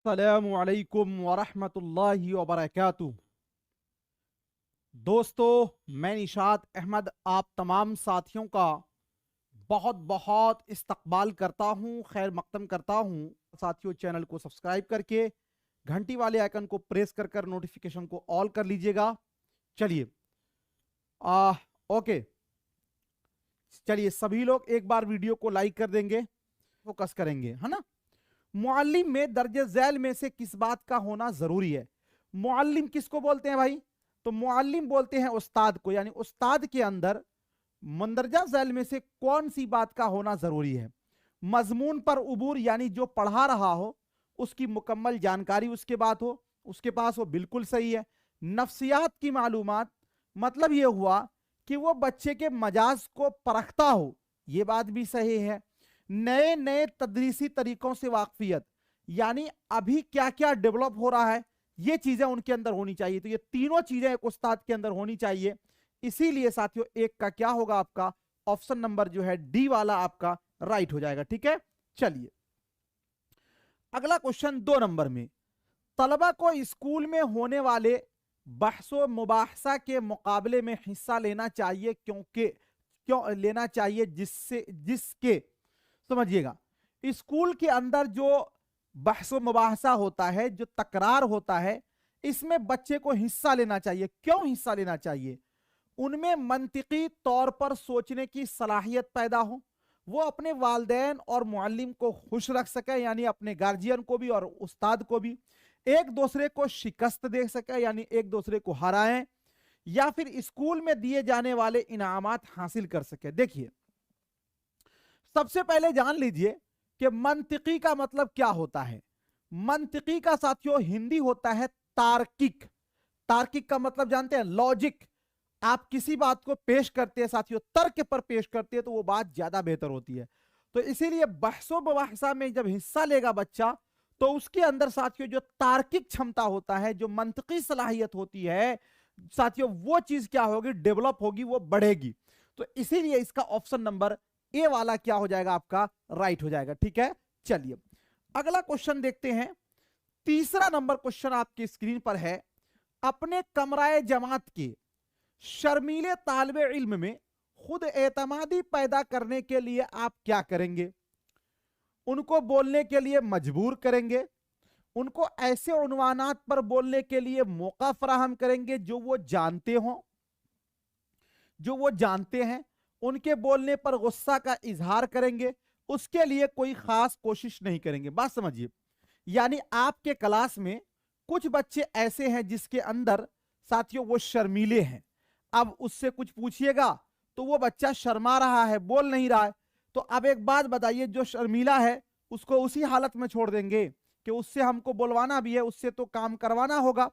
अस्सलामुअलैकुम वरहमतुल्लाहि वबरकातुह। दोस्तों, मैं निशात अहमद आप तमाम साथियों का बहुत बहुत इस्तकबाल करता हूं, खैर मकदम करता हूं। साथियों, चैनल को सब्सक्राइब करके घंटी वाले आइकन को प्रेस कर कर नोटिफिकेशन को ऑल कर लीजिएगा। चलिए ओके, चलिए सभी लोग एक बार वीडियो को लाइक कर देंगे, फोकस करेंगे, है ना। मुअल्लिम में दर्जे झैल में से किस बात का होना जरूरी है? मुअल्लिम किसको बोलते हैं भाई? तो मुअल्लिम बोलते हैं उस्ताद को, यानी उस्ताद के अंदर मंदरजा झैल में से कौन सी बात का होना जरूरी है? मजमून पर उबूर, यानी जो पढ़ा रहा हो उसकी मुकम्मल जानकारी उसके पास हो, बिल्कुल सही है। नफ्सियात की मालूमात, मतलब यह हुआ कि वो बच्चे के मजाज को परखता हो, यह बात भी सही है। नए नए तदरीसी तरीकों से वाकफियत, यानी अभी क्या क्या डेवलप हो रहा है ये चीजें उनके अंदर होनी चाहिए। तो ये तीनों चीजें एक उस्ताद के अंदर होनी चाहिए। इसीलिए साथियों एक का क्या होगा, आपका ऑप्शन नंबर जो है डी वाला आपका राइट हो जाएगा। ठीक है, चलिए अगला क्वेश्चन 2 नंबर में, तलबा को स्कूल में होने वाले बहसो मुबाहसा के मुकाबले में हिस्सा लेना चाहिए, क्यों लेना चाहिए? जिसके समझिएगा, स्कूल के अंदर जो बहसो मुबाहसा होता है, जो तकरार होता है, इसमें बच्चे को हिस्सा लेना चाहिए। क्यों हिस्सा लेना चाहिए? उनमें मंतिकी तौर पर सोचने की सलाहियत पैदा हो, वो अपने वालिदैन और मुअल्लिम को खुश रख सके, यानी अपने गार्जियन को भी और उस्ताद को भी। एक दूसरे को शिकस्त दे सके, यानी एक दूसरे को हराएं, या फिर स्कूल में दिए जाने वाले इनामात हासिल कर सके। देखिए, सबसे पहले जान लीजिए कि मंतिकी का मतलब क्या होता है। मंतिकी का साथियों हिंदी होता है तार्किक। तार्किक का मतलब जानते हैं? लॉजिक। आप किसी बात को पेश करते हैं साथियों, तर्क पर पेश करते हैं, तो वो बात ज्यादा बेहतर होती है। तो इसीलिए बहसो मुबाहसा में जब हिस्सा लेगा बच्चा, तो उसके अंदर साथियों जो तार्किक क्षमता होता है, जो मंतकी सलाहियत होती है साथियों, वो चीज क्या होगी? डेवलप होगी, वो बढ़ेगी। तो इसीलिए इसका ऑप्शन नंबर ए वाला क्या हो जाएगा? आपका राइट हो जाएगा। ठीक है, चलिए अगला क्वेश्चन देखते हैं। तीसरा नंबर क्वेश्चन आपकी स्क्रीन पर है। अपने कमराए जमात के शर्मीले तालिबे इल्म में खुद एतमादी पैदा करने के लिए आप क्या करेंगे? उनको बोलने के लिए मजबूर करेंगे, उनको ऐसे उन्वानात पर बोलने के लिए मौका फराहम करेंगे जो वो जानते हैं, उनके बोलने पर गुस्सा का इजहार करेंगे, उसके लिए कोई खास कोशिश नहीं करेंगे। बात समझिए, यानी आपके क्लास में कुछ बच्चे ऐसे हैं जिसके अंदर साथियों वो शर्मीले हैं। अब उससे कुछ पूछिएगा तो वो बच्चा शर्मा रहा है, बोल नहीं रहा है। तो अब एक बात बताइए, जो शर्मीला है उसको उसी हालत में छोड़ देंगे कि उससे हमको बोलवाना भी है, उससे तो काम करवाना होगा।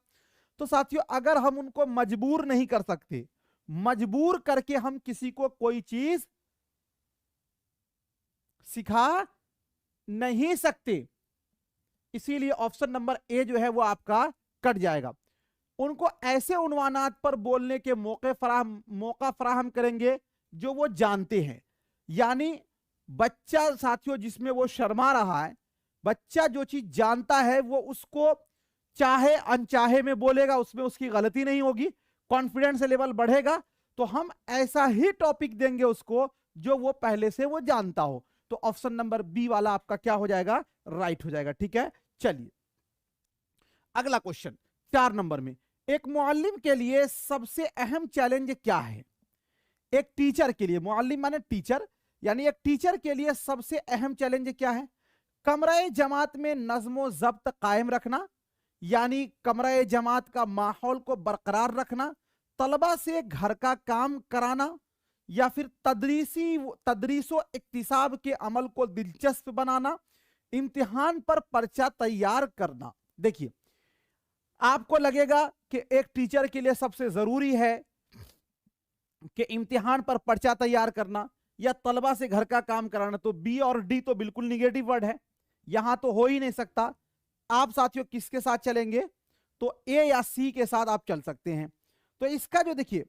तो साथियों अगर हम उनको मजबूर नहीं कर सकते, मजबूर करके हम किसी को कोई चीज सिखा नहीं सकते, इसीलिए ऑप्शन नंबर ए जो है वो आपका कट जाएगा। उनको ऐसे उन्वानात पर बोलने के मौका फराहम करेंगे जो वो जानते हैं। यानी बच्चा साथियों जिसमें वो शर्मा रहा है, बच्चा जो चीज जानता है वो उसको चाहे अनचाहे में बोलेगा, उसमें उसकी गलती नहीं होगी, कॉन्फिडेंस लेवल बढ़ेगा। तो हम ऐसा ही टॉपिक देंगे उसको जो वो पहले से वो जानता हो। तो ऑप्शन नंबर बी वाला आपका क्या हो जाएगा? राइट हो जाएगा। ठीक है, चलिए अगला क्वेश्चन 4 नंबर में, एक मुअल्लिम के लिए सबसे अहम चैलेंज क्या है? एक टीचर के लिए, मुअल्लिम माने टीचर, यानी एक टीचर के लिए सबसे अहम चैलेंज क्या है? कमरे जमात में नज्म जब्त कायम रखना, यानी कमरे जमात का माहौल को बरकरार रखना, तलबा से घर का काम कराना, या फिर तदरीसो इक्तिसाब के अमल को दिलचस्प बनाना, इम्तिहान पर पर्चा तैयार करना। देखिए, आपको लगेगा कि एक टीचर के लिए सबसे जरूरी है कि इम्तिहान पर पर्चा तैयार करना या तलबा से घर का काम कराना, तो बी और डी तो बिल्कुल निगेटिव वर्ड है, यहां तो हो ही नहीं सकता। आप साथियों किसके साथ चलेंगे? तो ए या सी के साथ आप चल सकते हैं। तो इसका जो देखिए,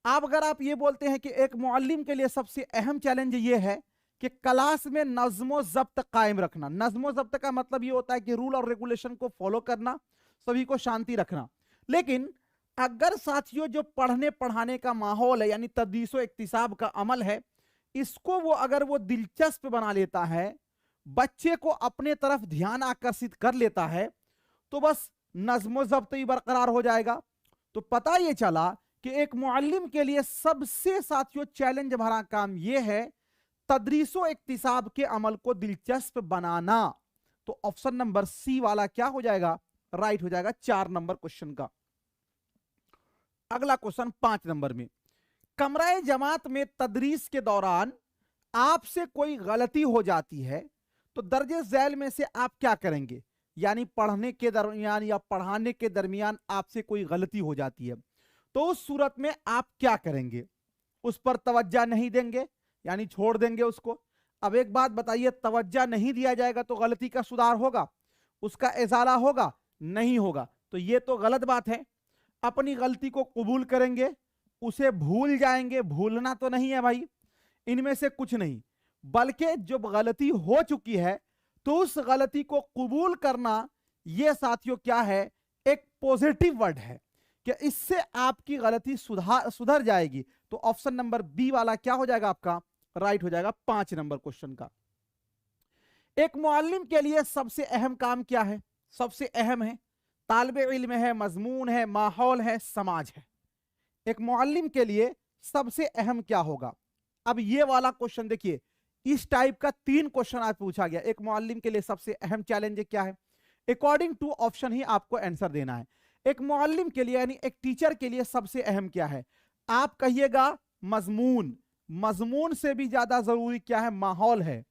आप अगर आप ये बोलते हैं कि एक मुअल्लिम के लिए सबसे अहम चैलेंज ये है कि क्लास में नज्मो जब्त कायम रखना। नज्मो जब्त का मतलब ये होता है कि रूल और रेगुलेशन को फॉलो करना, सभी को शांति रखना। लेकिन अगर साथियों जो पढ़ने पढ़ाने का माहौल है यानी तदरीस व इक्तिसाब का अमल है, इसको वो अगर वो दिलचस्प बना लेता है, बच्चे को अपने तरफ ध्यान आकर्षित कर लेता है, तो बस नज्मो जब्त ही बरकरार हो जाएगा। तो पता ये चला कि एक मुअल्लिम के लिए सबसे साथियों चैलेंज भरा काम यह है तदरीसो इक्तिसाब के अमल को दिलचस्प बनाना। तो ऑप्शन नंबर सी वाला क्या हो जाएगा, राइट हो जाएगा 4 नंबर क्वेश्चन का। अगला क्वेश्चन 5 नंबर में, कमराए जमात में तदरीस के दौरान आपसे कोई गलती हो जाती है तो दर्जे झैल में से आप क्या करेंगे। यानी पढ़ने के दरमियान या पढ़ाने के दरमियान आपसे कोई गलती हो जाती है तो उस सूरत में आप क्या करेंगे। उस पर तवज्जो नहीं देंगे यानी छोड़ देंगे उसको। अब एक बात बताइए, तवज्जो नहीं दिया जाएगा तो गलती का सुधार होगा, उसका इजाला होगा, नहीं होगा। तो ये तो गलत बात है। अपनी गलती को कबूल करेंगे, उसे भूल जाएंगे, भूलना तो नहीं है भाई, इनमें से कुछ नहीं, बल्कि जो गलती हो चुकी है तो उस गलती को कबूल करना, यह साथियों क्या है, एक पॉजिटिव वर्ड है कि इससे आपकी गलती सुधर जाएगी। तो ऑप्शन नंबर बी वाला क्या हो जाएगा आपका, राइट हो जाएगा 5 नंबर क्वेश्चन का। एक मुअल्लिम के लिए सबसे अहम काम क्या है, सबसे अहम है तालिबे इल्म है, मजमून है, माहौल है, समाज है। एक मुअल्लिम के लिए सबसे अहम क्या होगा। अब ये वाला क्वेश्चन देखिए, इस टाइप का 3 क्वेश्चन आज पूछा गया। एक मुअल्लिम के लिए सबसे अहम चैलेंज क्या है, अकॉर्डिंग टू ऑप्शन ही आपको आंसर देना है। एक मुअल्लिम के लिए यानी एक टीचर के लिए सबसे अहम क्या है, आप कहिएगा मजमून, मजमून से भी ज्यादा जरूरी क्या है, माहौल है।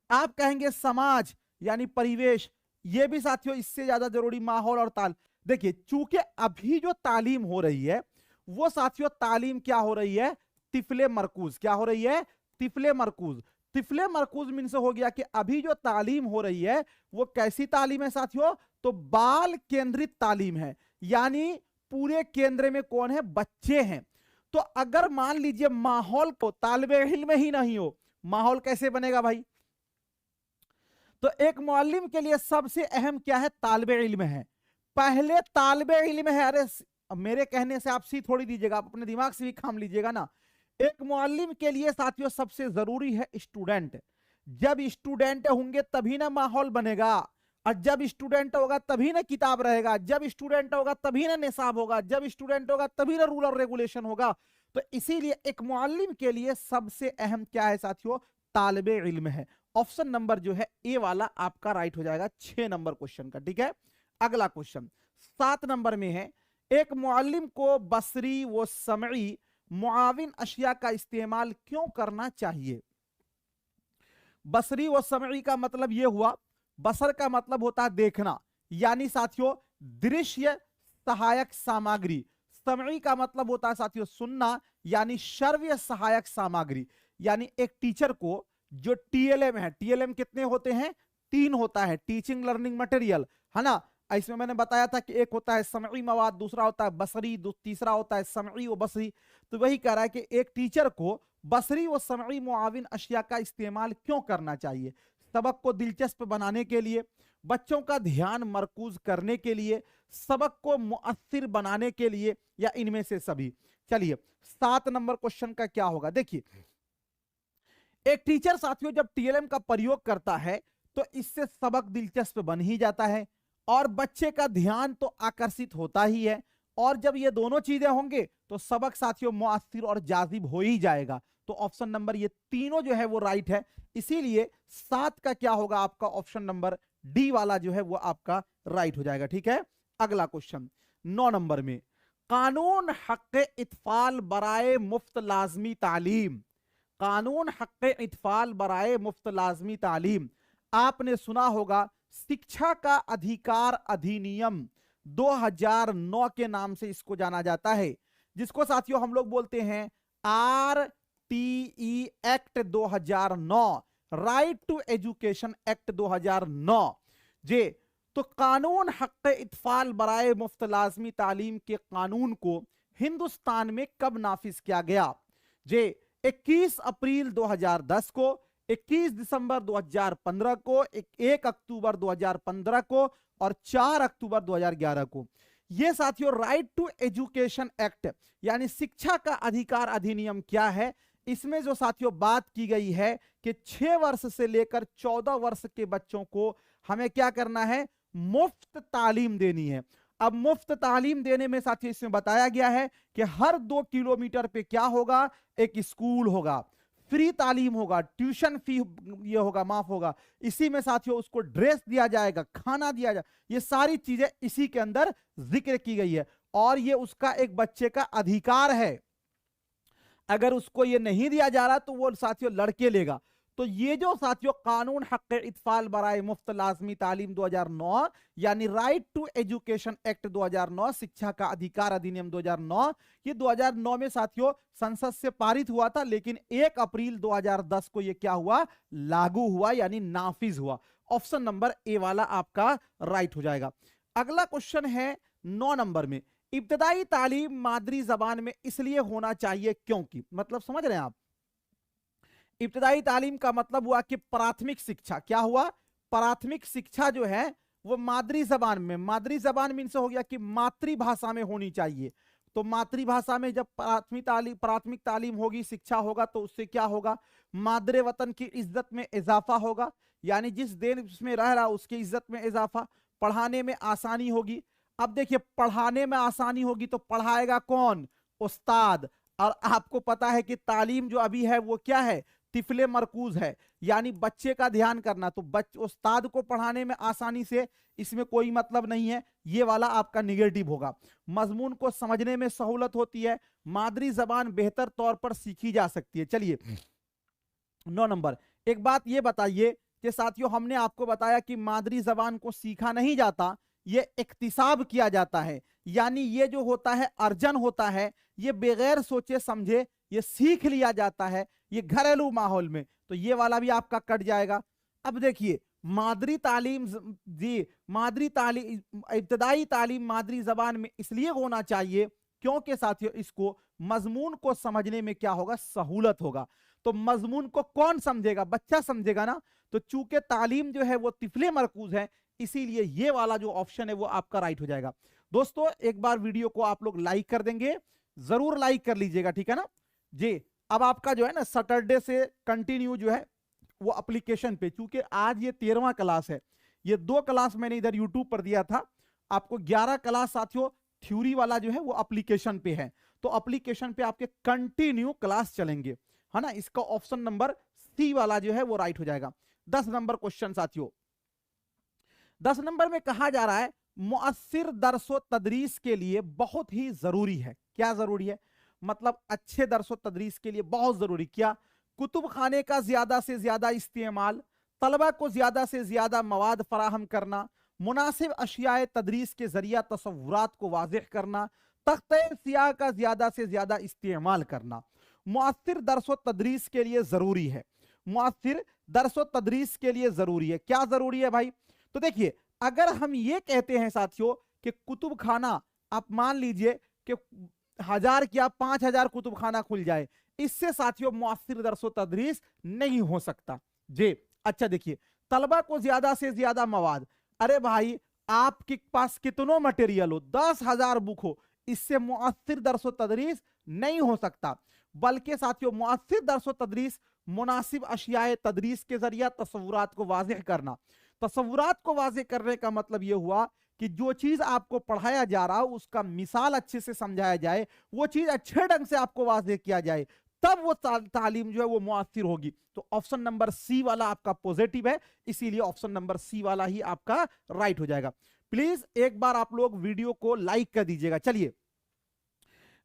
आप कहेंगे समाज यानी परिवेश, ये भी साथियों इससे ज्यादा जरूरी माहौल और ताल। देखिए चूंकि अभी जो तालीम हो रही है वो साथियों तालीम क्या हो रही है, तिफले मरकूज, क्या हो रही है, तिफले मरकूज। तिफले मरकूज मीन से हो गया कि अभी जो तालीम हो रही है वो कैसी तालीम है साथियों, तो बाल केंद्रित तालीम है, यानी पूरे केंद्र में कौन है, बच्चे हैं। तो अगर मान लीजिए माहौल को तालिबे इल्म ही नहीं हो, माहौल कैसे बनेगा भाई। तो एक मुअल्लिम के लिए सबसे अहम क्या है, तालिबे इल्म है। पहले तालिबे इल्म है। अरे मेरे कहने से आप सी थोड़ी दीजिएगा, आप अपने दिमाग से भी काम लीजिएगा ना। एक मुअल्लिम के लिए साथियों सबसे जरूरी है स्टूडेंट। जब स्टूडेंट होंगे तभी ना माहौल बनेगा, और जब स्टूडेंट होगा तभी ना किताब रहेगा, जब स्टूडेंट होगा तभी ना निसाब होगा, जब स्टूडेंट होगा तभी ना रूल और रेगुलेशन होगा। तो इसीलिए एक मुअल्लिम के लिए सबसे अहम क्या है साथियों, तालिबे इल्म है। ऑप्शन नंबर जो है ए वाला आपका राइट हो जाएगा 6 नंबर क्वेश्चन का। ठीक है, अगला क्वेश्चन 7 नंबर में है, एक मुअल्लिम को बसरी व समई मुआविन अशिया का इस्तेमाल क्यों करना चाहिए। बसरी व समई का मतलब यह हुआ, बसर का मतलब होता है देखना, यानी साथियों दृश्य सहायक सामग्री। समई का मतलब होता है साथियों सुनना, यानी श्रव्य सहायक सामग्री। यानी एक टीचर को जो टीएलएम है, टीएलएम कितने होते हैं, 3 होता है, टीचिंग लर्निंग मटेरियल, है ना। इसमें मैंने बताया था कि एक होता है समई मवाद, दूसरा होता है बसरी, तीसरा होता है समई व बसरी। तो वही कह रहा है कि एक टीचर को बसरी व समई मुआविन अशिया का इस्तेमाल क्यों करना चाहिए। सबक को दिलचस्प बनाने के लिए, बच्चों का ध्यान मरकूज करने के लिए, सबक को मुअस्सिर बनाने के लिए, या इनमें से सभी। चलिए 7 नंबर क्वेश्चन का क्या होगा, देखिए एक टीचर साथियों जब टीएलएम का प्रयोग करता है तो इससे सबक दिलचस्प बन ही जाता है और बच्चे का ध्यान तो आकर्षित होता ही है, और जब ये दोनों चीजें होंगे तो सबक साथियों मुअस्सिर और जाजिब हो ही जाएगा। तो ऑप्शन नंबर ये तीनों जो है वो राइट है, इसीलिए 7 का क्या होगा आपका, ऑप्शन नंबर डी वाला जो है वो आपका राइट हो जाएगा। ठीक है, अगला क्वेश्चन 9 नंबर में, कानून हक़ इत्फाल बराए मुफ्त लाजमी तालीम। कानून हक़ इत्फाल बराए मुफ्त लाजमी तालीम, आपने सुना होगा शिक्षा का अधिकार अधिनियम 2009 के नाम से इसको जाना जाता है, जिसको साथियों हम लोग बोलते हैं RTE act 2009, right to education act 2009 जे। तो कानून हक़ इत्फाल बराए मुफ्त लाजमी तालीम के कानून को हिंदुस्तान में कब नाफिज किया गया जे, 21 अप्रैल 2010 को, 21 दिसंबर 2015 को, 1 अक्टूबर 2015 को और 4 अक्टूबर 2011 को। ये साथियों राइट टू एजुकेशन एक्ट यानी शिक्षा का अधिकार अधिनियम क्या है, इसमें जो साथियों बात की गई है कि 6 वर्ष से लेकर 14 वर्ष के बच्चों को हमें क्या करना है, मुफ्त तालीम देनी है। अब मुफ्त तालीम देने में साथियों इसमें बताया गया है कि हर 2 किलोमीटर पे क्या होगा, एक स्कूल होगा, फ्री तालीम होगा, ट्यूशन फी ये होगा, माफ होगा, इसी में साथियों उसको ड्रेस दिया जाएगा, खाना दिया जाएगा, ये सारी चीजें इसी के अंदर जिक्र की गई है और ये उसका एक बच्चे का अधिकार है। अगर उसको ये नहीं दिया जा रहा तो वो साथियों लड़के लेगा। तो ये जो साथियों कानून हक इत्फाल बराए मुफ्त लाजमी तालीम 2009 यानी राइट टू एजुकेशन एक्ट 2009, शिक्षा का अधिकार अधिनियम 2009, ये 2009 में साथियों संसद से पारित हुआ था, लेकिन 1 अप्रैल 2010 को ये क्या हुआ, लागू हुआ यानी नाफिज हुआ। ऑप्शन नंबर ए वाला आपका राइट हो जाएगा। अगला क्वेश्चन है 9 नंबर में, इब्तदाई तालीम मादरी जबान में इसलिए होना चाहिए क्योंकि, मतलब समझ रहे हैं आप, इब्तदाई तालीम का मतलब हुआ कि प्राथमिक शिक्षा, क्या हुआ, प्राथमिक शिक्षा जो है वो मादरी जबान में, मादरी जबान में इनसे हो गया कि मातृभाषा में होनी चाहिए। तो मातृभाषा में जब प्राथमिक तालीम होगी, शिक्षा होगा, तो उससे क्या होगा, मादरे वतन की इज्जत में इजाफा होगा, यानी जिस देश में रह रहा उसकी इज्जत में इजाफा, पढ़ाने में आसानी होगी। अब देखिए पढ़ाने में आसानी होगी तो पढ़ाएगा कौन, उस्ताद। और आपको पता है कि तालीम जो अभी है वो क्या है, तिफले मरकूज है, यानी बच्चे का ध्यान करना। तो उस्ताद को पढ़ाने में आसानी से इसमें कोई मतलब नहीं है, ये वाला आपका निगेटिव होगा। मजमून को समझने में सहूलत होती है, मादरी जबान बेहतर तौर पर सीखी जा सकती है। चलिए 9 नंबर, एक बात ये बताइए कि साथियों हमने आपको बताया कि मादरी जबान को सीखा नहीं जाता, ये इक्तिसाब किया जाता है, यानी ये जो होता है अर्जन होता है, ये बगैर सोचे समझे ये सीख लिया जाता है, ये घरेलू माहौल में। तो ये वाला भी आपका कट जाएगा। अब देखिए मादरी तालीम जी, मादरी तालीम, इब्तदाई तालीम मादरी जबान में इसलिए होना चाहिए क्योंकि साथियों इसको मजमून को समझने में क्या होगा, सहूलत होगा। तो मजमून को कौन समझेगा, बच्चा समझेगा ना। तो चूंकि तालीम जो है वो तिफले मरकूज है, इसीलिए ये वाला जो ऑप्शन है वो आपका राइट हो जाएगा। दोस्तों एक बार वीडियो को आप लोग लाइक कर देंगे, जरूर लाइक कर लीजिएगा, ठीक है ना जी। अब आपका जो है ना सैटरडे से कंटिन्यू जो है वो एप्लीकेशन पे, चूंकि आज ये 13वां क्लास है, ये 2 क्लास मैंने इधर यूट्यूब पर दिया था आपको, 11 क्लास साथियों थ्योरी वाला जो है वो एप्लीकेशन पे है। तो एप्लीकेशन पे आपके कंटिन्यू क्लास चलेंगे, है ना। इसका ऑप्शन नंबर सी वाला जो है वो राइट हो जाएगा। 10 नंबर क्वेश्चन साथियों, 10 नंबर में कहा जा रहा है मुअस्सिर दरसो तदरीस के लिए बहुत ही जरूरी है। क्या जरूरी है, मतलब अच्छे दरसो तदरीस के लिए बहुत जरूरी क्या, कुतुब खाने का ज्यादा से ज्यादा इस्तेमाल, तलबा को ज्यादा से ज्यादा मवाद फराहम करना, मुनासिब अशियाए तदरीस के जरिया तसव्वुरात को वाज़ेह करना, तख्ते सियाह का ज्यादा से ज्यादा इस्तेमाल करना मुअस्सिर दरसो तदरीस के लिए जरूरी है। मुअस्सिर दरसो तदरीस के लिए जरूरी है। क्या जरूरी है भाई, तो देखिए अगर हम ये कहते हैं साथियों कि कुतुब खाना, आप मान लीजिए कि 1000 क्या 5000 कुतुब खाना खुल जाए, इससे साथियों मुअस्सिर दरसो तदरीस नहीं हो सकता जी। अच्छा देखिए तलबा को ज्यादा से ज्यादा मवाद, अरे भाई आपके पास कितनों मटेरियल हो, 10,000 बुक हो, इससे मुअस्सिर दरसो तदरीस नहीं हो सकता। बल्कि साथियों मुअस्सिर दरसो तदरीस मुनासिब अशियाए तदरीस के जरिया तसव्वुरात को वाज़ेह करना। तसव्वुरात को वाज़ेह करने का मतलब यह हुआ कि जो चीज आपको पढ़ाया जा रहा हो उसका मिसाल अच्छे से समझाया जाए, वो चीज अच्छे ढंग से आपको वाज़ेह किया जाए, तब वो तालीम जो है वो मुअस्सिर होगी। तो ऑप्शन नंबर सी वाला आपका पॉजिटिव है, इसीलिए ऑप्शन नंबर सी वाला ही आपका राइट हो जाएगा। प्लीज एक बार आप लोग वीडियो को लाइक कर दीजिएगा। चलिए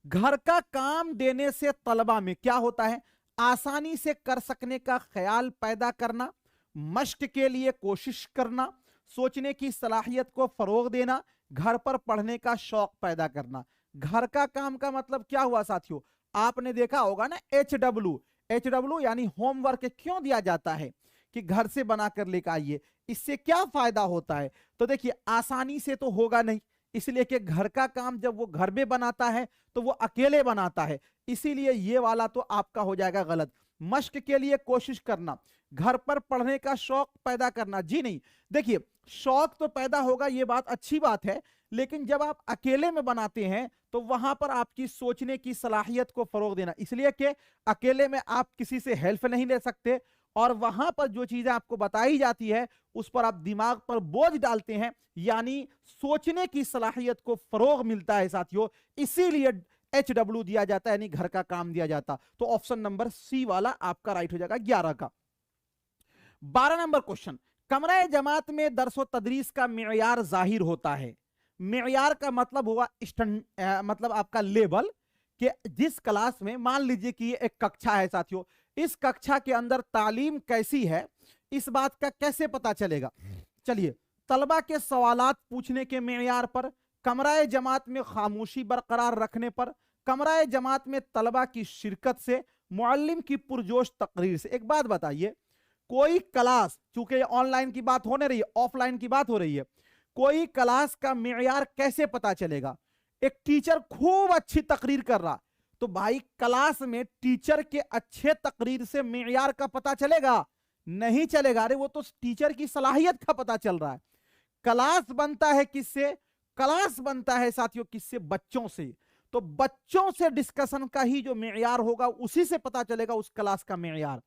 घर का काम देने से तलबा में क्या होता है, आसानी से कर सकने का ख्याल पैदा करना, मश्क के लिए कोशिश करना, सोचने की सलाहियत को फरोग देना, घर पर पढ़ने का शौक पैदा करना। घर का काम का मतलब क्या हुआ साथियों, आपने देखा होगा ना एचडब्ल्यू यानी होमवर्क क्यों दिया जाता है कि घर से बनाकर लेकर आइए, इससे क्या फायदा होता है। तो देखिए आसानी से तो होगा नहीं, इसलिए कि घर का काम जब वो घर में बनाता है तो वो अकेले बनाता है, इसीलिए ये वाला तो आपका हो जाएगा गलत। मश्क के लिए कोशिश करना, घर पर पढ़ने का शौक पैदा करना। जी नहीं, देखिए शौक तो पैदा होगा, ये बात अच्छी बात है, लेकिन जब आप अकेले में बनाते हैं तो वहां पर आपकी सोचने की सलाहियत को फरोग देना, इसलिए कि अकेले में आप किसी से हेल्प नहीं ले सकते, और वहां पर जो चीजें आपको बताई जाती है उस पर आप दिमाग पर बोझ डालते हैं, यानी सोचने की सलाहियत को फरोग मिलता है साथियों, इसीलिए HW दिया जाता है, यानी घर का काम दिया जाता। तो ऑप्शन नंबर सी वाला आपका राइट हो जाएगा 11 का। 12 नंबर क्वेश्चन, कमरा जमात में दरसो तदरीस का मेयार जाहिर होता है। मेयार का मतलब हुआ मतलब आपका लेवल, कि जिस क्लास में, मान लीजिए कि ये एक कक्षा है साथियों, इस कक्षा के अंदर तालीम कैसी है, इस बात का कैसे पता चलेगा? चलिए, तलबा के सवालात पूछने के मेयार पर, कमरा जमात में खामोशी बरकरार रखने पर, कमरा जमात में तलबा की शिरकत से, मुअल्लिम की पुरजोश तकरीर से। एक बात बताइए, कोई क्लास, चूंकि ऑनलाइन की बात होने रही है, ऑफलाइन की बात हो रही है, कोई क्लास का मेयार कैसे पता चलेगा? एक टीचर खूब अच्छी तकरीर कर रहा, तो भाई क्लास में टीचर के अच्छे तकरीर से मेयार का पता चलेगा? नहीं चलेगा। अरे वो तो टीचर की सलाहियत का पता चल रहा है। क्लास बनता है किससे? क्लास बनता है साथियों किससे? बच्चों से। तो बच्चों से डिस्कशन का ही जो मेयार होगा उसी से पता चलेगा उस क्लास का मेयार।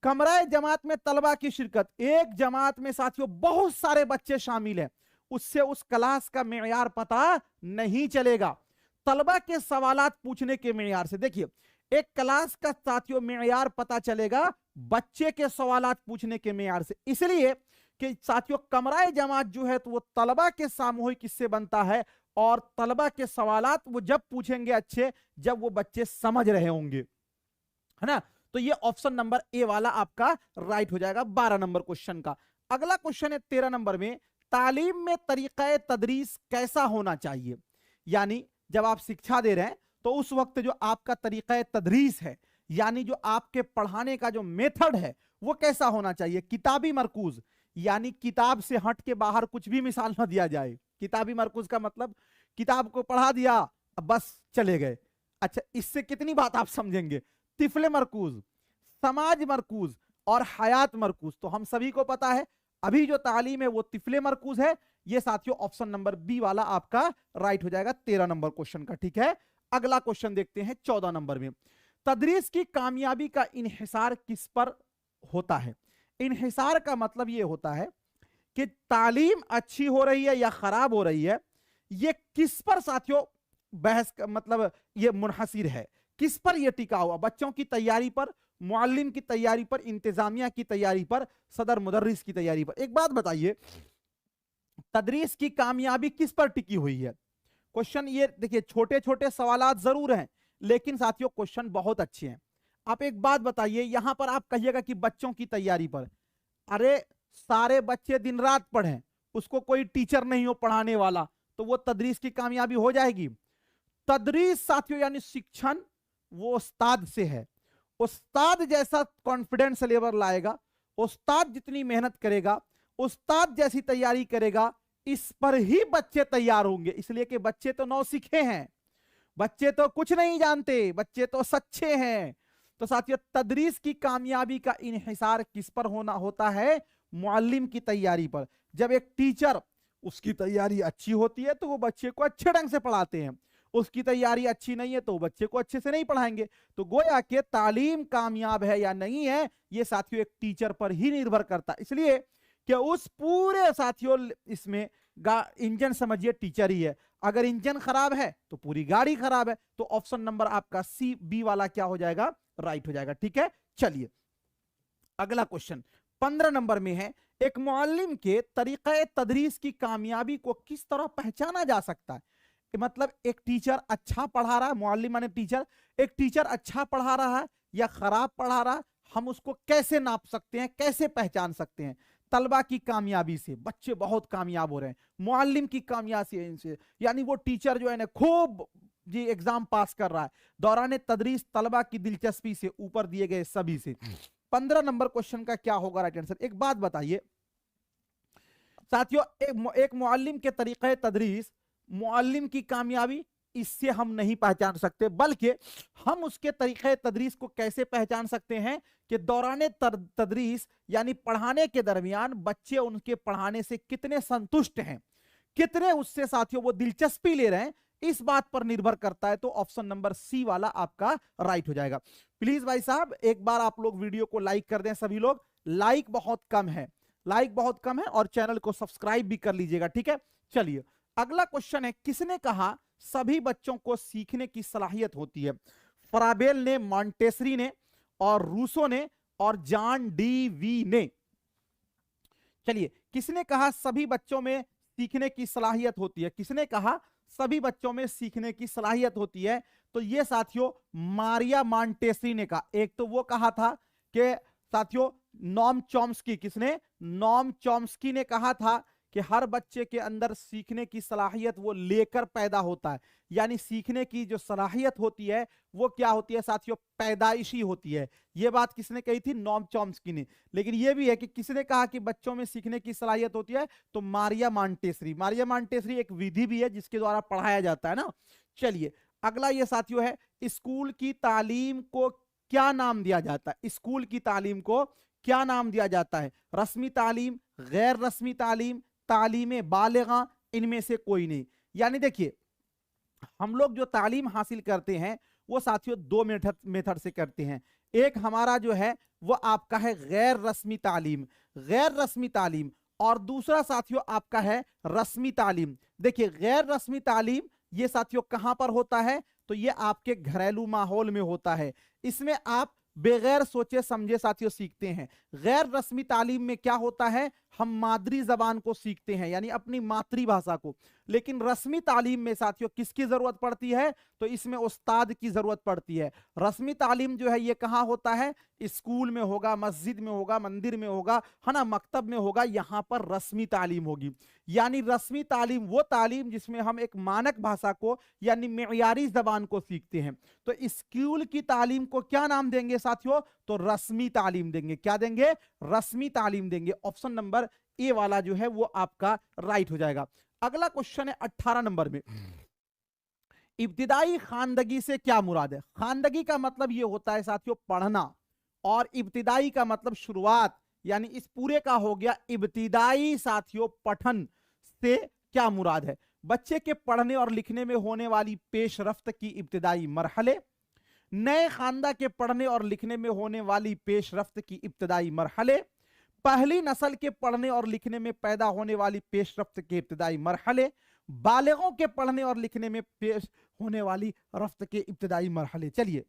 कमरा जमात में तलबा की शिरकत, एक जमात में साथियों बहुत सारे बच्चे शामिल हैं, उससे उस क्लास का मेयार पता नहीं चलेगा। तलबा के सवालात पूछने के मेयार से, देखिए एक क्लास का साथियों मेयार पता चलेगा बच्चे के सवालात पूछने के मेयार से, इसलिए कि साथियों कमरा जमात जो है तो वो तलबा के सामूहिक हिस्से बनता है, और तलबा के सवालात वो जब पूछेंगे अच्छे जब वो बच्चे समझ रहे होंगे, है ना। तो ये ऑप्शन नंबर ए वाला आपका राइट हो जाएगा 12 नंबर क्वेश्चन का। अगला क्वेश्चन है 13 नंबर में, तालीम में तरीका तदरीस कैसा होना चाहिए? यानी जब आप शिक्षा दे रहे हैं तो उस वक्त जो आपका तरीका तदरीस है, यानी जो आपके पढ़ाने का जो मेथड है वो कैसा होना चाहिए? किताबी मरकूज, यानी किताब से हट के बाहर कुछ भी मिसाल ना दिया जाए। किताबी मरकूज का मतलब किताब को पढ़ा दिया अब बस चले गए। अच्छा, इससे कितनी बात आप समझेंगे? तिफले मरकूज, समाज मरकूज और हयात मरकूज। तो हम सभी को पता है अभी जो तालीम है वो तिफले मरकूज है। ये साथियों ऑप्शन नंबर बी वाला आपका राइट हो जाएगा 13 नंबर क्वेश्चन का। ठीक है, अगला क्वेश्चन देखते हैं 14 नंबर में, तदरीस की कामयाबी का इन्हिसार किस पर होता है? इन्हिसार का मतलब ये होता है कि तालीम अच्छी हो रही है या खराब हो रही है, ये किस पर साथियों बहस का मतलब ये मुनहसिर है, किस पर ये टिका हुआ? बच्चों की तैयारी पर, मुअल्लिम की तैयारी पर, इंतजामिया की तैयारी पर, सदर मुदर्रिस की तैयारी पर। एक बात बताइए, तदरीस की कामयाबी किस पर टिकी हुई है? क्वेश्चन ये देखिए, छोटे छोटे सवालात जरूर हैं लेकिन साथियों क्वेश्चन बहुत अच्छे हैं। आप एक बात बताइए, यहां पर आप कहिएगा कि बच्चों की तैयारी पर, अरे सारे बच्चे दिन रात पढ़ें, उसको कोई टीचर नहीं हो पढ़ाने वाला, तो वो तदरीस की कामयाबी हो जाएगी? तदरीस साथियों यानी शिक्षण वो उस्ताद से है। उस्ताद जैसा कॉन्फिडेंस लेवल लाएगा, उस्ताद जितनी मेहनत करेगा, उस्ताद जैसी तैयारी करेगा, इस पर ही बच्चे तैयार होंगे। इसलिए कि बच्चे तो नौसिखे हैं, बच्चे तो कुछ नहीं जानते, बच्चे तो सच्चे हैं। तो साथियों तदरीस की कामयाबी का इन्हिसार किस पर होता है? मुअल्लिम की तैयारी पर। जब एक टीचर उसकी तैयारी अच्छी होती है तो वो बच्चे को अच्छे ढंग से पढ़ाते हैं, उसकी तैयारी अच्छी नहीं है तो बच्चे को अच्छे से नहीं पढ़ाएंगे। तो गोया कि तालीम कामयाब है या नहीं है ये साथियों एक टीचर पर ही निर्भर करता है। इसलिए कि उस पूरे साथियों इसमें इंजन समझिए टीचर ही है, अगर इंजन खराब है तो पूरी गाड़ी खराब है। तो ऑप्शन नंबर आपका सी बी वाला क्या हो जाएगा? राइट हो जाएगा। ठीक है, चलिए अगला क्वेश्चन 15 नंबर में है, एक मुअल्लिम के तरीक़े तदरीस की कामयाबी को किस तरह पहचाना जा सकता है? मतलब एक टीचर अच्छा पढ़ा रहा है, मुअल्लिम माने टीचर, एक टीचर अच्छा पढ़ा रहा है या खराब पढ़ा रहा है, हम उसको कैसे नाप सकते हैं, कैसे पहचान सकते हैं? तलबा की कामयाबी से, बच्चे बहुत कामयाब हो रहे हैं, मुअल्लिम की कामयाबी से, यानी वो टीचर जो है ना खूब जी एग्जाम पास कर रहा है, दौरान तदरीस तलबा की दिलचस्पी से, ऊपर दिए गए सभी से। 15 नंबर क्वेश्चन का क्या होगा राइट आंसर? एक बात बताइए साथियों, एक मुअल्लिम के तरीके तदरीस, मुअल्लिम की कामयाबी इससे हम नहीं पहचान सकते, बल्कि हम उसके तरीके तदरीस को कैसे पहचान सकते हैं कि दौरान तदरीस यानी पढ़ाने के दरमियान बच्चे उनके पढ़ाने से कितने संतुष्ट हैं, कितने उससे साथियों वो दिलचस्पी ले रहे हैं, इस बात पर निर्भर करता है। तो ऑप्शन नंबर सी वाला आपका राइट हो जाएगा। प्लीज भाई साहब एक बार आप लोग वीडियो को लाइक कर दें, सभी लोग, लाइक बहुत कम है, लाइक बहुत कम है, और चैनल को सब्सक्राइब भी कर लीजिएगा, ठीक है। चलिए अगला क्वेश्चन है, किसने कहा सभी बच्चों को सीखने की सलाहियत होती है? फ्राबेल ने, मॉन्टेसरी ने, और रूसो ने, और जॉन डी वी ने। चलिए किसने कहा सभी बच्चों में सीखने की सलाहियत होती है? किसने कहा सभी बच्चों में सीखने की सलाहियत होती है? तो ये साथियों मारिया मॉन्टेसरी ने कहा। एक तो वो कहा था कि साथियों नॉम चॉम्स्की, किसने? नॉम चॉम्स्की ने कहा था कि हर बच्चे के अंदर सीखने की सलाहियत वो लेकर पैदा होता है, यानी सीखने की जो सलाहियत होती है वो क्या होती है साथियों? पैदाइशी होती है। ये बात किसने कही थी? नॉम चॉम्स्की ने। लेकिन ये भी है कि किसने कहा कि बच्चों में सीखने की सलाहियत होती है? तो मारिया मॉन्टेसरी। मारिया मॉन्टेसरी एक विधि भी है जिसके द्वारा पढ़ाया जाता है ना। चलिए अगला ये साथियों है, स्कूल की तालीम को क्या नाम दिया जाता है? स्कूल की तालीम को क्या नाम दिया जाता है? रस्मी तालीम, गैर रस्मी तालीम, तालीम बालिगा, इनमें से कोई नहीं। यानी देखिए हम लोग जो तालीम हासिल करते हैं वो साथियों दो मेथड से करते हैं। एक हमारा जो है वो आपका है गैर रस्मी तालीम, गैर रस्मी तालीम, और दूसरा साथियों आपका है रस्मी तालीम। देखिए गैर रस्मी तालीम ये साथियों कहां पर होता है? तो ये आपके घरेलू माहौल में होता है। इसमें आप बगैर सोचे समझे साथियों सीखते हैं। गैर रस्मी तालीम में क्या होता है? हम मादरी जबान को सीखते हैं, यानी अपनी मातृभाषा को। लेकिन रस्मी तालीम में साथियों किसकी जरूरत पड़ती है? तो इसमें उस्ताद की जरूरत पड़ती है। रस्मी तालीम जो है ये कहां होता है? स्कूल में होगा, मस्जिद में होगा, मंदिर में होगा, है ना, मकतब में होगा, यहां पर रस्मी तालीम होगी। यानी रस्मी तालीम वो तालीम जिसमें हम एक मानक भाषा को यानी मेयारी जबान को सीखते हैं। तो स्कूल की तालीम को क्या नाम देंगे साथियों? तो रस्मी तालीम देंगे। क्या देंगे? रस्मी तालीम देंगे। ऑप्शन नंबर ए वाला जो है वो आपका राइट हो जाएगा। अगला क्वेश्चन है 18 नंबर में, इब्तिदाई खानदगी से क्या मुराद है? खानदगी का मतलब ये होता है साथियों पढ़ना, और इब्तिदाई का मतलब शुरुआत, यानी इस पूरे का हो गया इब्तिदाई साथियों पठन से क्या मुराद है? बच्चे के पढ़ने और लिखने में होने वाली पेशरफ्त की इब्तिदाई मरहले, नए खानदा के पढ़ने और लिखने में होने वाली पेशरफ्त की इब्तिदाई मरहले, पहली नस्ल के पढ़ने और लिखने में पैदा होने वाली पेशरफ्त के इब्तिदाई मरहले, बालिगों के पढ़ने और लिखने में पेश होने वाली रफ्त के इब्तिदाई मरहले। चलिए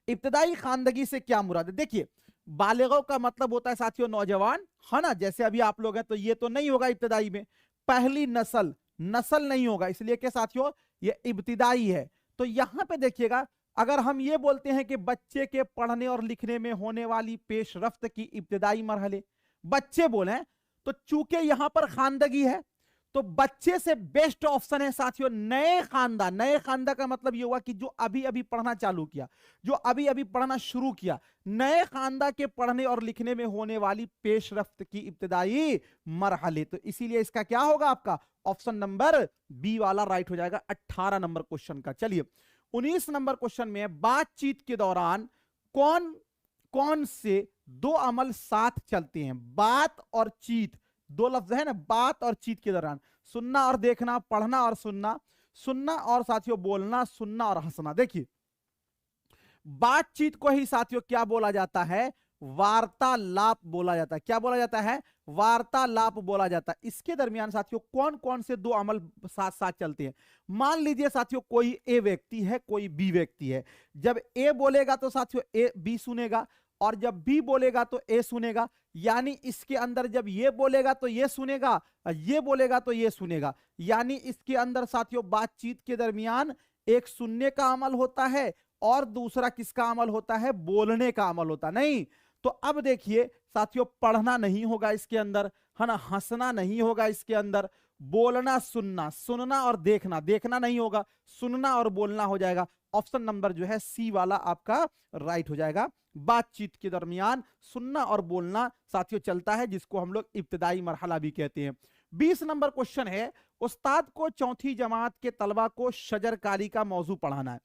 इब्तिदाई खानदगी से क्या मुराद है? देखिए बालिगों का मतलब होता है साथियों नौजवान, है ना, जैसे अभी आप लोग हैं, तो ये तो नहीं होगा इब्तिदाई में। पहली नस्ल, नस्ल नहीं होगा, इसलिए क्या साथियों ये इब्तिदाई है। तो यहां पे देखिएगा अगर हम ये बोलते हैं कि बच्चे के पढ़ने और लिखने में होने वाली पेशरफ्त की इब्तिदाई मरहले, बच्चे बोले, तो चूंकि यहां पर खानदगी है तो बच्चे से बेस्ट ऑप्शन है साथियों नए खानदा। नए खानदा का मतलब यह हुआ कि जो अभी अभी पढ़ना चालू किया, जो अभी अभी पढ़ना शुरू किया, नए खानदा के पढ़ने और लिखने में होने वाली पेशरफ्त की इब्तिदाई मरहले। तो इसीलिए इसका क्या होगा? आपका ऑप्शन नंबर बी वाला राइट हो जाएगा 18 नंबर क्वेश्चन का। चलिए 19 नंबर क्वेश्चन में, बातचीत के दौरान कौन कौन से दो अमल साथ चलते हैं? बात और चीत, दो लफ्ज है ना, बात और चीत के दौरान। सुनना और देखना, पढ़ना और सुनना, सुनना और साथियों बोलना, सुनना और हंसना। देखिए बातचीत को ही साथियों क्या बोला जाता है? वार्तालाप बोला जाता है। क्या बोला जाता है? वार्तालाप बोला जाता है। इसके दरमियान साथियों कौन कौन से दो अमल साथ साथ चलते हैं? मान लीजिए साथियों कोई ए व्यक्ति है, कोई बी व्यक्ति है। जब ए बोलेगा तो साथियों ए बी सुनेगा, और जब बी बोलेगा तो ए सुनेगा। यानी इसके अंदर जब ये बोलेगा तो ये सुनेगा, ये बोलेगा तो ये सुनेगा। यानी इसके अंदर साथियों बातचीत के दरमियान एक सुनने का अमल होता है और दूसरा किसका अमल होता है? बोलने का अमल होता नहीं। तो अब देखिए साथियों पढ़ना नहीं होगा इसके अंदर, है ना, हंसना नहीं होगा इसके अंदर, बोलना सुनना, सुनना और देखना, देखना नहीं होगा, सुनना और बोलना हो जाएगा। ऑप्शन नंबर जो है सी वाला आपका राइट हो जाएगा। बातचीत के दरमियान सुनना और बोलना साथियों चलता है, जिसको हम लोग इब्तिदाई मरहला भी कहते हैं। 20 नंबर क्वेश्चन है, उस्ताद को चौथी जमात के तलबा को शजरकारी का मौजू पढ़ाना है।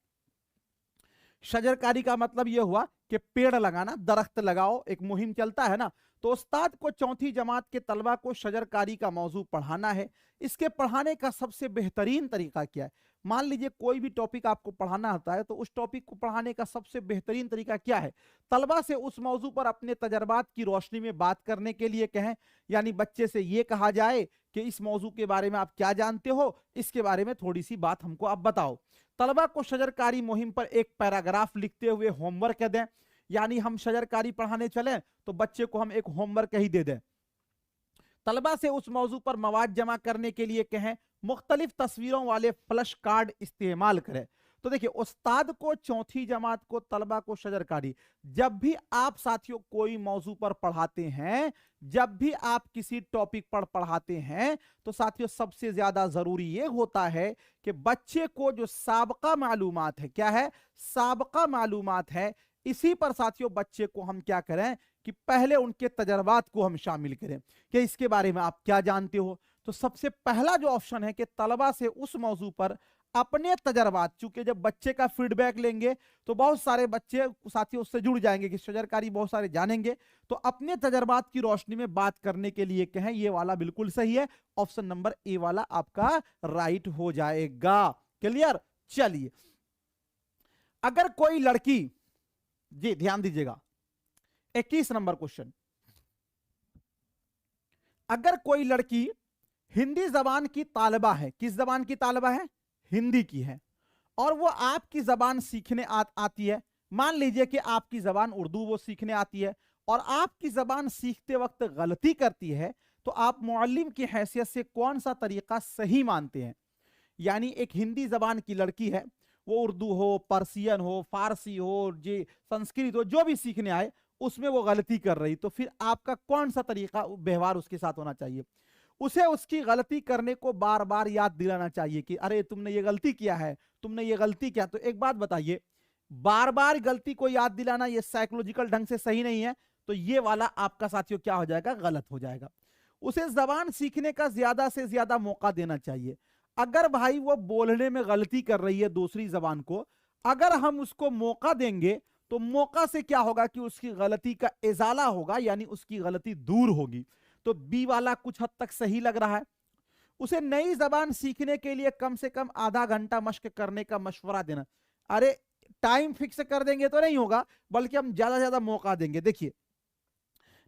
शजरकारी का मतलब यह हुआ कि पेड़ लगाना, दरख्त लगाओ, एक मुहिम चलता है ना। तो उस्ताद को चौथी जमात के तलबा को शजरकारी का मौजू पढ़ाना है। इसके पढ़ाने का सबसे बेहतरीन तरीका क्या है? मान लीजिए कोई भी टॉपिक आपको पढ़ाना होता है, तो उस टॉपिक को पढ़ाने का सबसे बेहतरीन तरीका क्या है? तलबा से उस मौजू पर अपने तजर्बात की रोशनी में बात करने के लिए कहें। यानी बच्चे से यह कहा जाए कि इस मौजू के बारे में आप क्या जानते हो, इसके बारे में थोड़ी सी बात हमको आप बताओ। तलबा को शजरकारी मुहिम पर एक पैराग्राफ लिखते हुए होमवर्क दें। यानी हम शजरकारी पढ़ाने चले तो बच्चे को हम एक होमवर्क ही दे दें। तलबा से उस मौजू पर मवाद जमा करने के लिए कहें। मुख्तलिफ तस्वीरों वाले फ्लश कार्ड इस्तेमाल करें। तो देखिए, उस्ताद को चौथी जमात को तलबा को शजरकारी, जब भी आप साथियों कोई मौजू पर पढ़ाते हैं, जब भी आप किसी टॉपिक पर पढ़ाते हैं, तो साथियों सबसे ज्यादा जरूरी ये होता है कि बच्चे को जो साबका मालूमात है, क्या है? साबका मालूमात है, इसी पर साथियों बच्चे को हम क्या करें कि पहले उनके तजर्बात को हम शामिल करें कि इसके बारे में आप क्या जानते हो। तो सबसे पहला जो ऑप्शन है कि तलबा से उस मौजू पर अपने तजर्बात, चूंकि जब बच्चे का फीडबैक लेंगे तो बहुत सारे बच्चे साथियों उससे जुड़ जाएंगे कि शजरकारी बहुत सारे जानेंगे, तो अपने तजर्बात की रोशनी में बात करने के लिए कहें। ये वाला बिल्कुल सही है, ऑप्शन नंबर ए वाला आपका राइट हो जाएगा। क्लियर? चलिए, अगर कोई लड़की, जी ध्यान दीजिएगा, 21 नंबर क्वेश्चन, अगर कोई लड़की हिंदी जबान की तालिबा है, किस जबान की तालिबा है? हिंदी की है, और वो आपकी जबान सीखने आती है। मान लीजिए कि आपकी जबान उर्दू वो सीखने आती है, और आपकी जबान सीखते वक्त गलती करती है, तो आप मुअल्लिम की हैसियत से कौन सा तरीका सही मानते हैं? यानी एक हिंदी जबान की लड़की है, वो उर्दू हो, पर्सियन हो, फारसी हो, जी संस्कृत हो, जो भी सीखने आए, उसमें वो गलती कर रही, तो फिर आपका कौन सा तरीका व्यवहार उसके साथ होना चाहिए? उसे उसकी गलती करने को बार बार याद दिलाना चाहिए कि अरे तुमने ये गलती किया है, तुमने ये गलती किया। तो एक बात बताइए, बार बार गलती को याद दिलाना ये साइकोलॉजिकल ढंग से सही नहीं है, तो ये वाला आपका साथियों क्या हो जाएगा? गलत हो जाएगा। उसे जबान सीखने का ज्यादा से ज्यादा मौका देना चाहिए। अगर भाई वो बोलने में गलती कर रही है दूसरी जबान को, अगर हम उसको मौका देंगे, तो मौका से क्या होगा कि उसकी गलती का इजाला होगा, यानी उसकी गलती दूर होगी। तो बी वाला कुछ हद तक सही लग रहा है। उसे नई जबान सीखने के लिए कम से कम आधा घंटा मश्क करने का मशवरा देना। अरे टाइम फिक्स कर देंगे तो नहीं होगा, बल्कि हम ज्यादा से ज्यादा मौका देंगे। देखिए,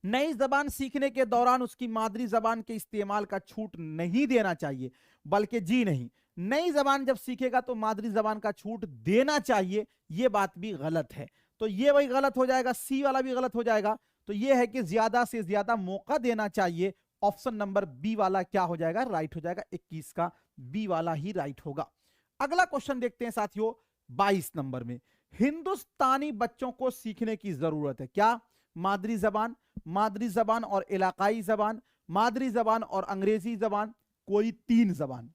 नई जबान सीखने के दौरान उसकी मादरी जबान के इस्तेमाल का छूट नहीं देना चाहिए, बल्कि जी नहीं, नई जबान जब सीखेगा तो मादरी जबान का छूट देना चाहिए। यह बात भी गलत है, तो ये वही गलत हो जाएगा, सी वाला भी गलत हो जाएगा। तो यह है कि ज्यादा से ज्यादा मौका देना चाहिए। ऑप्शन नंबर बी वाला क्या हो जाएगा? राइट हो जाएगा। 21 का बी वाला ही राइट होगा। अगला क्वेश्चन देखते हैं साथियों, 22 नंबर में, हिंदुस्तानी बच्चों को सीखने की जरूरत है क्या? मादरी जबान, मादरी जबान और इलाकाई जबान, मादरी जबान और अंग्रेजी जबान, कोई तीन जबान।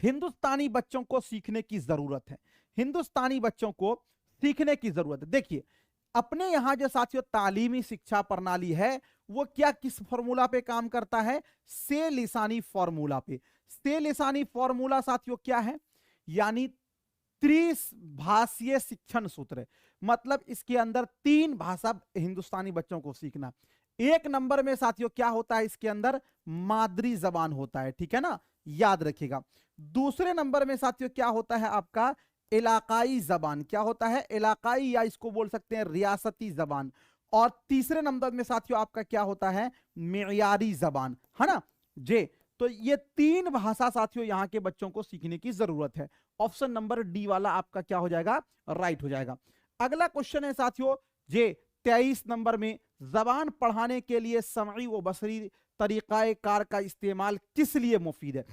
हिंदुस्तानी बच्चों को सीखने की जरूरत है, हिंदुस्तानी बच्चों को सीखने की जरूरत है। देखिए, अपने यहां जो साथियों तालीमी शिक्षा प्रणाली है, वो क्या किस फॉर्मूला पे काम करता है? से लिसानी फॉर्मूला पे। से लिसानी फॉर्मूला साथियों क्या है? यानी त्रिभाषीय शिक्षण सूत्र, मतलब इसके अंदर तीन भाषा हिंदुस्तानी बच्चों को सीखना। एक नंबर में साथियों क्या होता है? इसके अंदर मादरी जबान होता है, ठीक है ना, याद रखिएगा। दूसरे नंबर में साथियों क्या होता है? आपका इलाकाई जबान। क्या होता है? इलाकाई, या इसको बोल सकते हैं रियासती जबान। और तीसरे नंबर में साथियों आपका क्या होता है? मेयारी जबान, है ना जे। तो ये तीन भाषा साथियों यहां के बच्चों को सीखने की जरूरत है। ऑप्शन नंबर डी वाला आपका क्या हो जाएगा? राइट हो जाएगा। अगला क्वेश्चन है साथियों जे 23 नंबर में, जबान पढ़ाने के लिए समई व बसरी तरीकाए कार का इस्तेमाल किस लिए मुफीद है?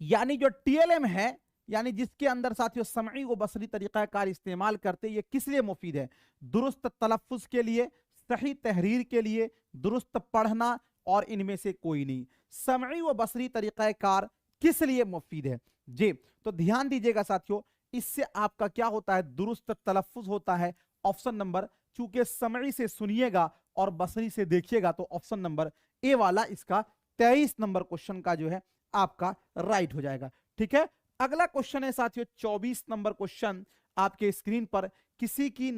यानी जो टीएलएम है, यानी जिसके अंदर साथियों समई व बसरी तरीका कार इस्तेमाल करते, ये किस लिए मुफीद है? दुरुस्त तलफ्फुज के लिए, सही तहरीर के लिए, दुरुस्त पढ़ना, और इनमें से कोई नहीं। समई व बसरी तरीका कार किस लिए मुफीद है जी? तो ध्यान दीजिएगा साथियों, इससे आपका क्या होता है? दुरुस्त तलफ्फुज होता है। ऑप्शन नंबर, चूंकि समई से सुनिएगा और बसरी से देखिएगा तो ऑप्शन नंबर ए वाला इसका 23 नंबर क्वेश्चन का जो है आपका राइट हो जाएगा। ठीक है, अगला क्वेश्चन है साथियों 24 नंबर क्वेश्चन आपके स्क्रीन पर। किसी की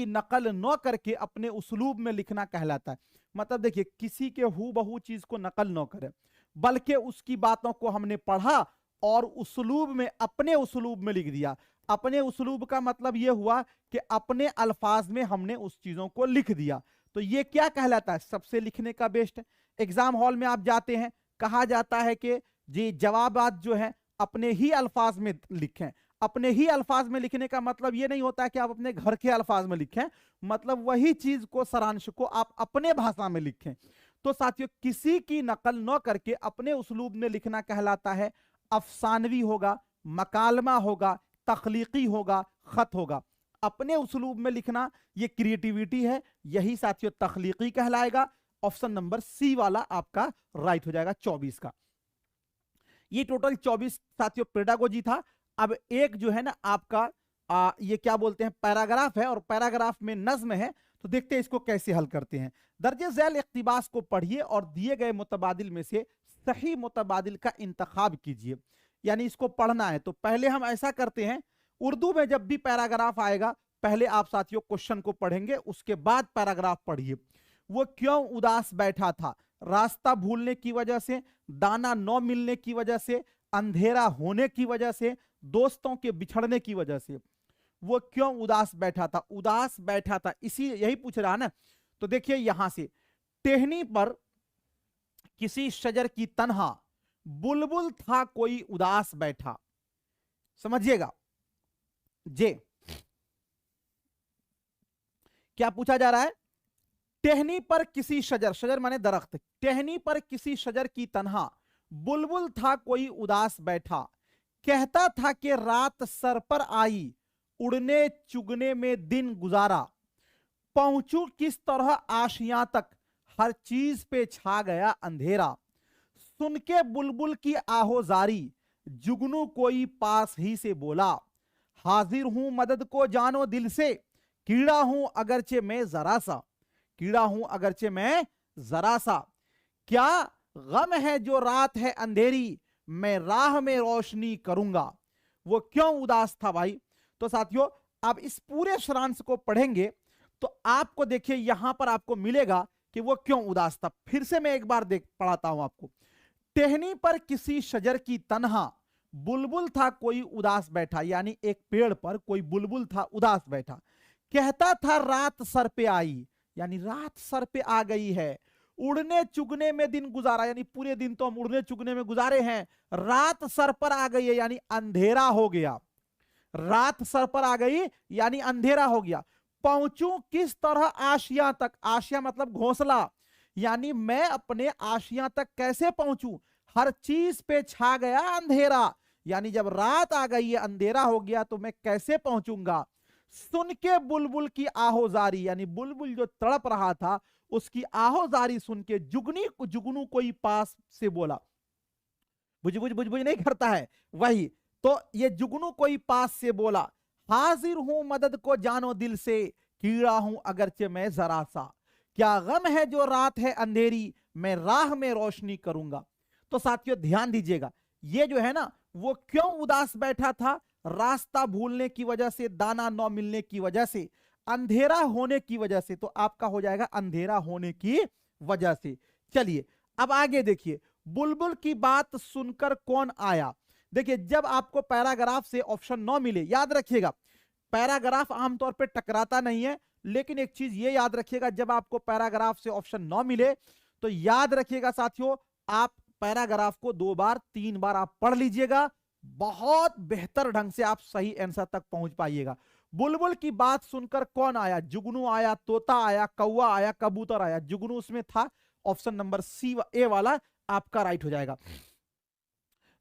नकल न करके अपने उस्लूब में लिखना कहलाता है। मतलब देखिए, किसी के हूबहू चीज को नकल न करें, बल्कि उसकी बातों को हमने पढ़ा और उस्लूब में, अपने उस्लूब में लिख दिया। अपने उस्लूब का मतलब यह हुआ कि अपने अल्फाज में हमने उस चीजों को लिख दिया। तो ये क्या कहलाता है? सबसे लिखने का बेस्ट है। एग्जाम हॉल में आप जाते हैं, कहा जाता है कि जी जवाबात जो है अपने ही अल्फाज में लिखें। अपने ही अल्फाज में लिखने का मतलब यह नहीं होता कि आप अपने घर के अल्फाज में लिखें, मतलब वही चीज को, सारांश को आप अपने भाषा में लिखें। तो साथियों, किसी की नकल न करके अपने उस्लूब में लिखना कहलाता है अफसानवी होगा, मकालमा होगा, तख्लीकी होगा, खत होगा। अपने उस्लूब में लिखना ये क्रिएटिविटी है, यही साथियों तख्लीकी कहलाएगा। ऑप्शन नंबर सी वाला आपका राइट हो जाएगा 24 का। ये टोटल 24 साथियों पेडागोजी था। अब एक जो है ना आपका ये क्या बोलते हैं, पैराग्राफ है, और पैराग्राफ में नज्म है। तो देखते हैं इसको कैसे हल करते हैं। दर्जे झैल इक्तिबास को पढ़िए और दिए गए मुतबादिल में से सही मुतबादिल का इंतखाब कीजिए। यानी इसको पढ़ना है। तो पहले हम ऐसा करते हैं, उर्दू में जब भी पैराग्राफ आएगा पहले आप साथियों क्वेश्चन को पढ़ेंगे, उसके बाद पैराग्राफ पढ़िए। वो क्यों उदास बैठा था? रास्ता भूलने की वजह से, दाना न मिलने की वजह से, अंधेरा होने की वजह से, दोस्तों के बिछड़ने की वजह से। वो क्यों उदास बैठा था? उदास बैठा था, इसी यही पूछ रहा ना। तो देखिए यहां से, टहनी पर किसी शजर की तन्हा, बुलबुल था कोई उदास बैठा। समझिएगा जे क्या पूछा जा रहा है। टहनी पर किसी शजर, शजर माने दरख्त, टहनी पर किसी शजर की तन्हा, बुलबुल था कोई उदास बैठा। कहता था कि रात सर पर आई, उड़ने चुगने में दिन गुजारा। पहुंचू किस तरह आशियां तक, हर चीज पे छा गया अंधेरा। सुन के बुलबुल की आहोजारी, जुगनू कोई पास ही से बोला। हाजिर हूं मदद को जानो दिल से, कीड़ा हूं अगरचे मैं जरा सा। कीड़ा हूं अगरचे मैं जरा सा। क्या गम है जो रात है अंधेरी, मैं राह में रोशनी करूंगा। वो क्यों उदास था भाई? तो साथियों आप इस पूरे शरांश को पढ़ेंगे तो आपको देखिए यहां पर आपको मिलेगा कि वो क्यों उदास था। फिर से मैं एक बार देख पढ़ाता हूं आपको। टहनी पर किसी शजर की तन्हा, बुलबुल था कोई उदास बैठा। यानी एक पेड़ पर कोई बुलबुल था उदास बैठा। कहता था रात सर पे आई, यानी रात सर पे आ गई है। उड़ने चुगने में दिन गुजारा, यानी पूरे दिन तो हम उड़ने चुगने में गुजारे हैं। रात सर पर आ गई है, यानी अंधेरा हो गया। रात सर पर आ गई यानी अंधेरा हो गया। पहुंचू किस तरह आशिया तक, आशिया मतलब घोंसला, यानी मैं अपने आशिया तक कैसे पहुंचू। हर चीज पे छा गया अंधेरा, यानी जब रात आ गई है, अंधेरा हो गया, तो मैं कैसे पहुंचूंगा। सुन के बुलबुल की आहोजारी, यानी बुलबुल जो तड़प रहा था उसकी आहोजारी सुन के जुगनू कोई पास से बोला। बुझ बुझ बुझ बुझ नहीं करता है वही। तो ये जुगनू कोई पास से बोला, हाजिर हूं मदद को जानो दिल से, कीड़ा हूं अगरचे मैं जरा सा। क्या गम है जो रात है अंधेरी, मैं राह में रोशनी करूंगा। तो साथियों ध्यान दीजिएगा, ये जो है ना वो क्यों उदास बैठा था? रास्ता भूलने की वजह से, दाना न मिलने की वजह से, अंधेरा होने की वजह से। तो आपका हो जाएगा अंधेरा होने की वजह से। चलिए अब आगे देखिए, बुलबुल की बात सुनकर कौन आया। देखिए जब आपको पैराग्राफ से ऑप्शन न मिले, याद रखिएगा पैराग्राफ आमतौर पे टकराता नहीं है, लेकिन एक चीज ये याद रखिएगा, जब आपको पैराग्राफ से ऑप्शन न मिले तो याद रखिएगा साथियों, आप पैराग्राफ को 2 बार 3 बार आप पढ़ लीजिएगा, बहुत बेहतर ढंग से आप सही आंसर तक पहुंच पाइएगा। बुलबुल की बात सुनकर कौन आया? जुगनू आया, तोता आया, कौवा आया, कबूतर आया। जुगनू उसमें था, ऑप्शन नंबर सी ए वाला आपका राइट हो जाएगा।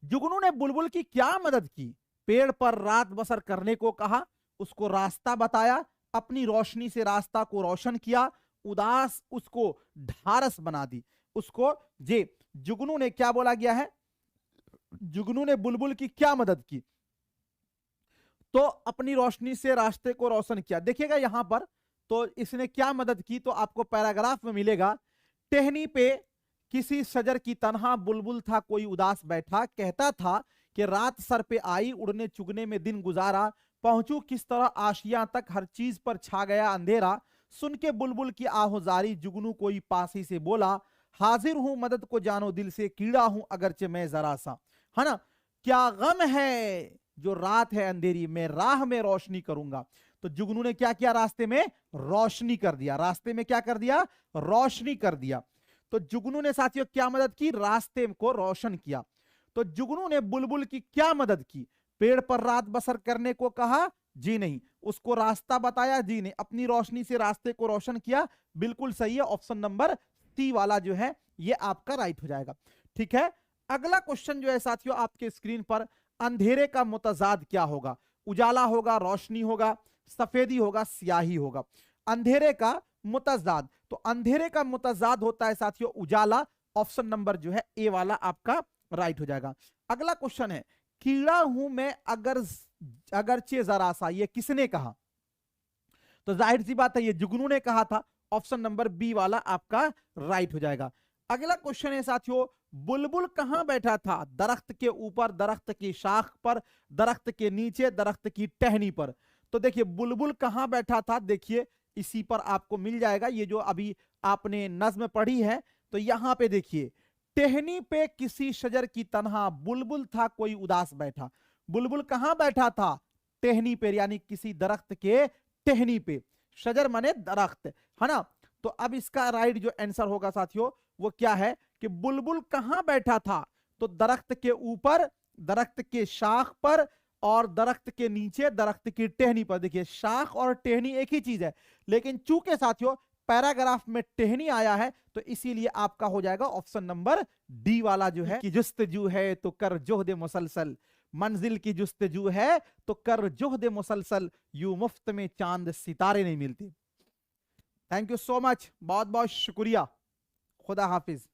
जुगनू ने बुलबुल की क्या मदद की? पेड़ पर रात बसर करने को कहा, उसको रास्ता बताया, अपनी रोशनी से रास्ता को रोशन किया, उदास उसको ढारस बना दी। उसको जे जुगनू ने क्या बोला गया है? जुगनू ने बुलबुल की क्या मदद की? तो अपनी रोशनी से रास्ते को रोशन किया। देखिएगा यहां पर, तो तो इसने क्या मदद की, तो आपको पैराग्राफ में मिलेगा, टहनी पे किसी शजर की तन्हा बुलबुल था कोई उदास बैठा, कहता था कि रात सर पे आई उड़ने चुगने में दिन गुजारा, पहुंचू किस तरह आशियां तक हर चीज पर छा गया अंधेरा, सुन के बुलबुल की आहोजारी जुगनू कोई पासी से बोला, हाजिर हूं मदद को जानो दिल से, कीड़ा हूं अगरचे मैं जरा सा। है ना, क्या गम है जो रात है अंधेरी, मैं राह में रोशनी करूंगा। तो जुगनू ने क्या किया, रास्ते में रोशनी कर दिया, रास्ते में क्या कर दिया, रोशनी कर दिया। तो जुगनू ने साथियों क्या मदद की, रास्ते को रोशन किया। तो जुगनू ने बुलबुल की क्या मदद की, पेड़ पर रात बसर करने को कहा, जी नहीं। उसको रास्ता बताया, जी नहीं। अपनी रोशनी से रास्ते को रोशन किया, बिल्कुल सही है। ऑप्शन नंबर सी वाला जो है ये आपका राइट हो जाएगा। ठीक है, अगला क्वेश्चन जो है साथियों आपके स्क्रीन पर, अंधेरे का मुतजाद क्या होगा, उजाला होगा, रोशनी होगा, सफेदी होगा, स्याही होगा। अंधेरे का मुतजाद, तो अंधेरे का मुतजाद होता है साथियों उजाला। ऑप्शन नंबर जो है ए वाला आपका राइट हो जाएगा। अगला क्वेश्चन है, कीड़ा हूं मैं अगरचे जरा सा, ये किसने कहा, तो जाहिर सी बात है ये जुगनू ने कहा था। ऑप्शन नंबर बी वाला आपका राइट हो जाएगा। अगला क्वेश्चन है साथियों, बुलबुल कहां बैठा था, दरख्त के ऊपर, दरख्त की शाख पर, दरख्त के नीचे, दरख्त की टहनी पर। तो देखिए बुलबुल कहां बैठा था, देखिए इसी पर आपको मिल जाएगा, ये जो अभी आपने नज्म पढ़ी है। तो यहां पे देखिए, टहनी पे किसी शजर की तन्हा बुलबुल था कोई उदास बैठा। बुलबुल कहां बैठा था, टहनी पे, यानी किसी दरख्त के टहनी पे। शजर माने दरख्त, है ना। तो अब इसका राइट जो आंसर होगा साथियों वो क्या है कि बुलबुल कहां बैठा था, तो दरख्त के ऊपर, दरख्त के शाख पर, और दरख्त के नीचे, दरख्त की टहनी पर। देखिए शाख और टहनी एक ही चीज है, लेकिन चूंकि साथियों पैराग्राफ में टहनी आया है तो इसीलिए आपका हो जाएगा ऑप्शन नंबर डी वाला जो है कि जुस्तजू है तो कर जोहद मुसलसल, मंजिल की जुस्तजू है तो कर जोहद मुसलसल, यूं मुफ्त में चांद सितारे नहीं मिलते। थैंक यू सो मच, बहुत बहुत शुक्रिया, खुदा हाफिज।